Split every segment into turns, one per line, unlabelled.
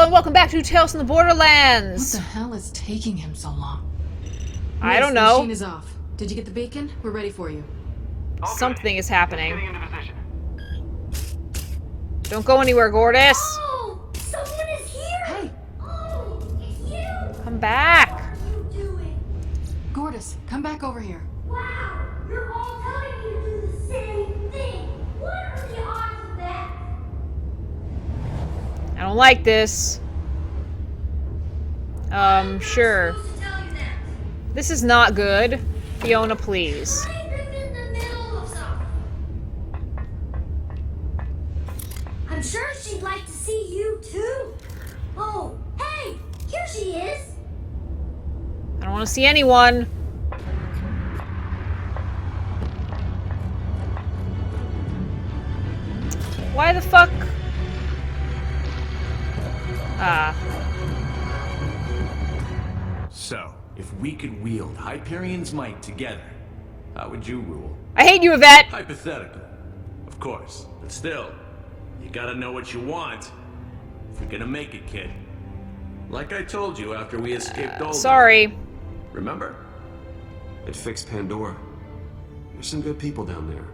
and welcome back to Tales from the Borderlands.
What the hell is taking him so long?
I don't know.
The machine is off. Did you get the beacon? We're ready for you.
Something is happening. Don't go anywhere, Gordis.
Oh, someone is here.
Hey,
Oh, it's you.
Come back.
What are you doing?
Gordis, come back over here.
Wow, you're all telling me to do the same thing. What are the odds of that?
I don't like this. Sure.
I'm supposed to tell you that.
This is not good. Fiona, please.
I'm in the middle of something. I'm sure she'd like to see you too. Oh, hey, here she is.
I don't want to see anyone. Why the fuck?
So, if we could wield Hyperion's might together, how would you rule?
I hate you, Yvette.
Hypothetical, of course, but still, you gotta know what you want if you're gonna make it, kid. Like I told you after we escaped Old.
Sorry.
Remember?
It fixed Pandora. There's some good people down there.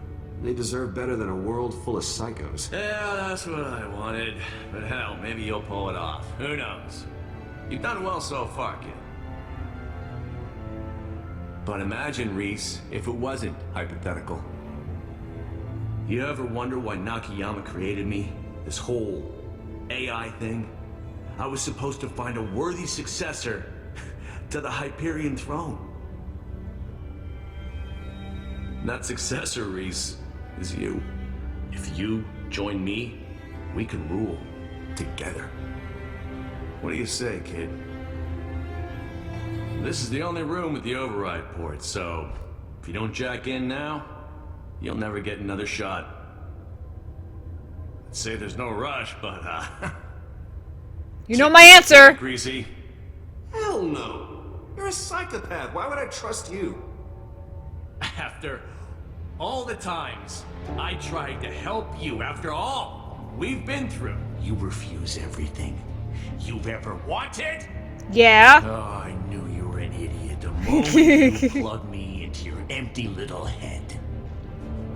They deserve better than a world full of psychos.
Yeah, that's what I wanted. But hell, maybe you'll pull it off. Who knows? You've done well so far, kid. But imagine, Reese, if it wasn't hypothetical. You ever wonder why Nakayama created me? This whole AI thing? I was supposed to find a worthy successor to the Hyperion throne. And that successor, Reese, is you. If you join me, we can rule together. What do you say, kid? This is the only room with the override port, so if you don't jack in now, you'll never get another shot. I'd say there's no rush, but
You know my answer.
Greasy.
Hell no! You're a psychopath. Why would I trust you?
After all the times I tried to help you, after all we've been through, you refuse everything you've ever wanted?
Yeah.
Oh, I knew you were an idiot the moment you plugged me into your empty little head.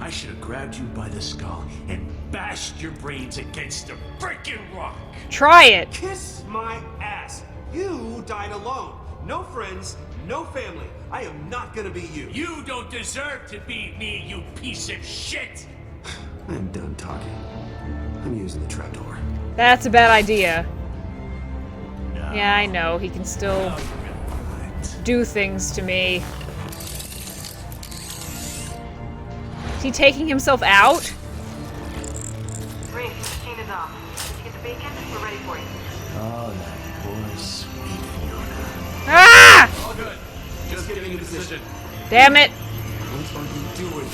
I should have grabbed you by the skull and bashed your brains against a freaking rock.
Try it.
Kiss my ass. You died alone. No friends, no family. I am not gonna be you.
You don't deserve to be me, you piece of shit!
I'm done talking. I'm using the trapdoor.
That's a bad idea.
No.
Yeah, I know. He can still
No, you're not.
do things to me. Is he taking himself out?
Reese, machine is off. Did you get the beacon? We're ready for you.
Oh, that poor sweet Fiona.
Ah!
All good. Just getting in position.
Damn it.
What are you doing?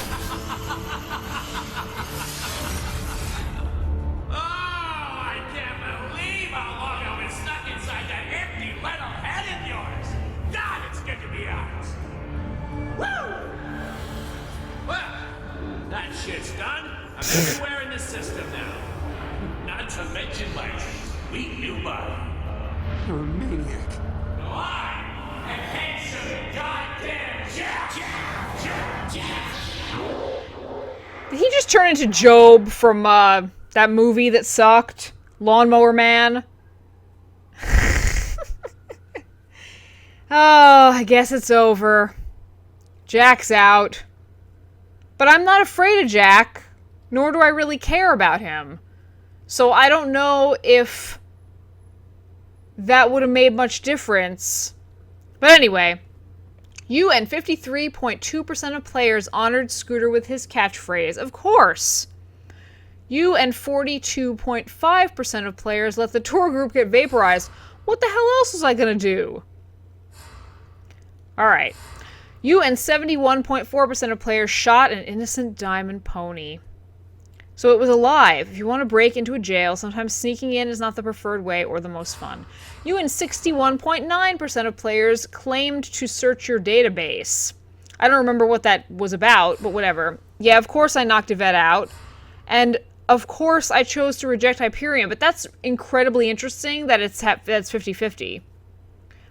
Oh, I can't believe how long I've been stuck inside that empty little head of yours. God, it's good to be out. Woo! Well, that shit's done. I'm everywhere in the system now. Not to mention my sweet new body.
You're a maniac.
I am handsome goddamn Jack!
Did he just turn into Job from that movie that sucked? Lawnmower Man? Oh, I guess it's over. Jack's out. But I'm not afraid of Jack, nor do I really care about him. So I don't know if that would have made much difference. But anyway, you and 53.2% of players honored Scooter with his catchphrase, of course. You and 42.5% of players let the tour group get vaporized. What the hell else was I gonna do? Alright. You and 71.4% of players shot an innocent diamond pony. So it was alive. If you want to break into a jail, sometimes sneaking in is not the preferred way or the most fun. You and 61.9% of players claimed to search your database. I don't remember what that was about, but whatever. Yeah, of course I knocked Yvette out. And of course I chose to reject Hyperion, but that's incredibly interesting that that's 50-50.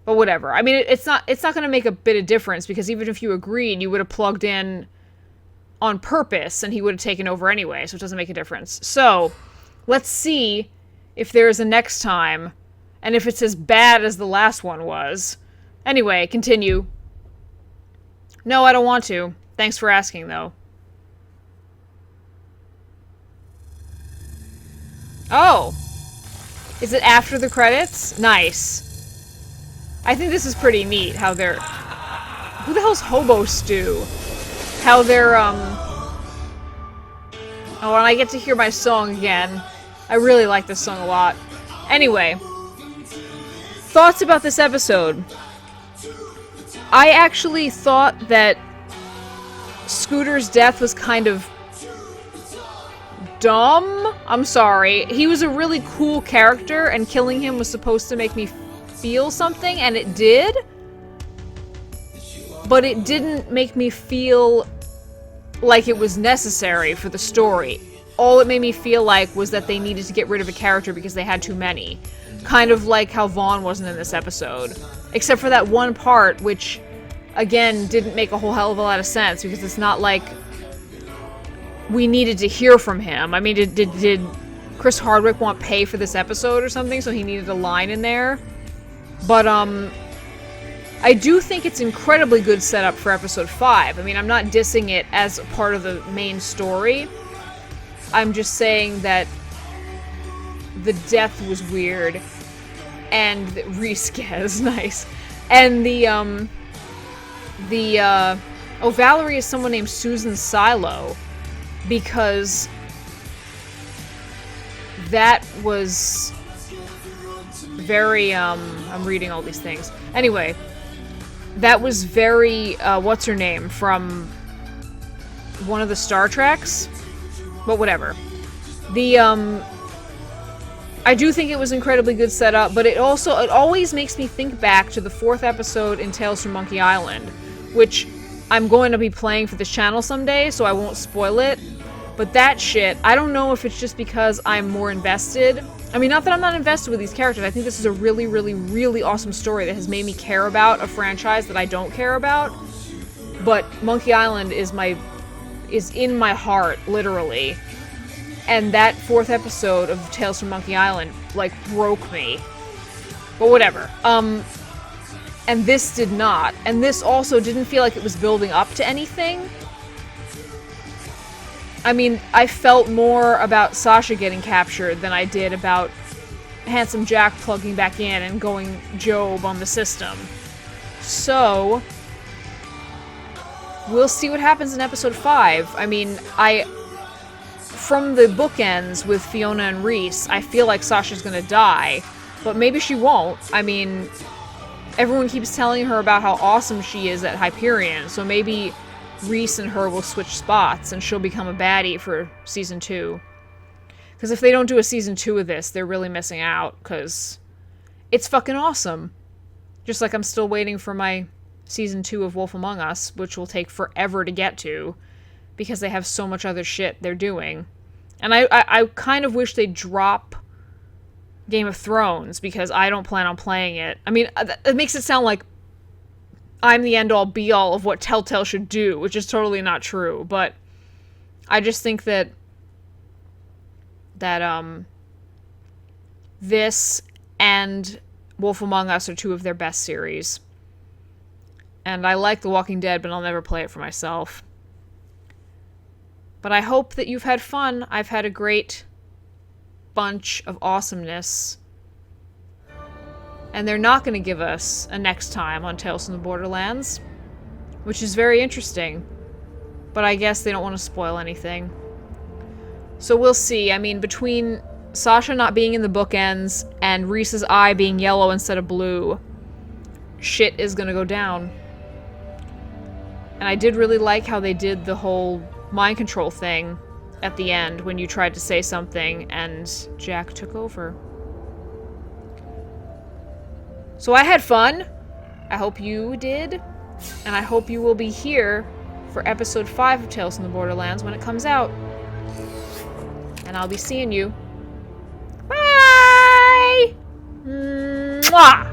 But whatever. I mean, it's not going to make a bit of difference, because even if you agreed, you would have plugged in on purpose and he would have taken over anyway, so it doesn't make a difference. So, let's see if there is a next time, and if it's as bad as the last one was. Anyway, continue. No, I don't want to. Thanks for asking, though. Oh! Is it after the credits? Nice. I think this is pretty neat, how they're... Who the hell's Hobo Stew? How they're, Oh, and I get to hear my song again. I really like this song a lot. Anyway. Thoughts about this episode. I actually thought that Scooter's death was kind of dumb. I'm sorry. He was a really cool character, and killing him was supposed to make me feel something, and it did. But it didn't make me feel like it was necessary for the story. All it made me feel like was that they needed to get rid of a character because they had too many. Kind of like how Vaughn wasn't in this episode. Except for that one part, which, again, didn't make a whole hell of a lot of sense, because it's not like we needed to hear from him. I mean, did Chris Hardwick want pay for this episode or something, so he needed a line in there? But, I do think it's incredibly good setup for episode 5. I mean, I'm not dissing it as part of the main story. I'm just saying that the death was weird, and Reese nice. And Valerie is someone named Susan Silo, because that was very, I'm reading all these things. Anyway, that was very, what's her name, from one of the Star Treks? But whatever. I do think it was incredibly good setup, but it always makes me think back to the 4th episode in Tales from Monkey Island, which I'm going to be playing for this channel someday, so I won't spoil it. But that shit, I don't know if it's just because I'm more invested. I mean, not that I'm not invested with these characters. I think this is a really, really, really awesome story that has made me care about a franchise that I don't care about. But Monkey Island is in my heart, literally. And that 4th episode of Tales from Monkey Island, like, broke me. But whatever. And this did not. And this also didn't feel like it was building up to anything. I mean, I felt more about Sasha getting captured than I did about Handsome Jack plugging back in and going Job on the system. So, we'll see what happens in episode 5. I mean, from the bookends with Fiona and Reese, I feel like Sasha's gonna die, but maybe she won't. I mean, everyone keeps telling her about how awesome she is at Hyperion, so maybe Reese and her will switch spots and she'll become a baddie for season 2. Because if they don't do a season 2 of this, they're really missing out, because it's fucking awesome. Just like I'm still waiting for my season 2 of Wolf Among Us, which will take forever to get to, because they have so much other shit they're doing. And I kind of wish they'd drop Game of Thrones, because I don't plan on playing it. I mean, it makes it sound like I'm the end-all be-all of what Telltale should do, which is totally not true, but I just think that this and Wolf Among Us are 2 of their best series. And I like The Walking Dead, but I'll never play it for myself. But I hope that you've had fun. I've had a great bunch of awesomeness. And they're not going to give us a next time on Tales from the Borderlands, which is very interesting. But I guess they don't want to spoil anything. So we'll see. I mean, between Sasha not being in the bookends and Reese's eye being yellow instead of blue, shit is going to go down. And I did really like how they did the whole mind control thing at the end when you tried to say something and Jack took over. So I had fun. I hope you did. And I hope you will be here for episode 5 of Tales from the Borderlands when it comes out. And I'll be seeing you. Bye! Mwah!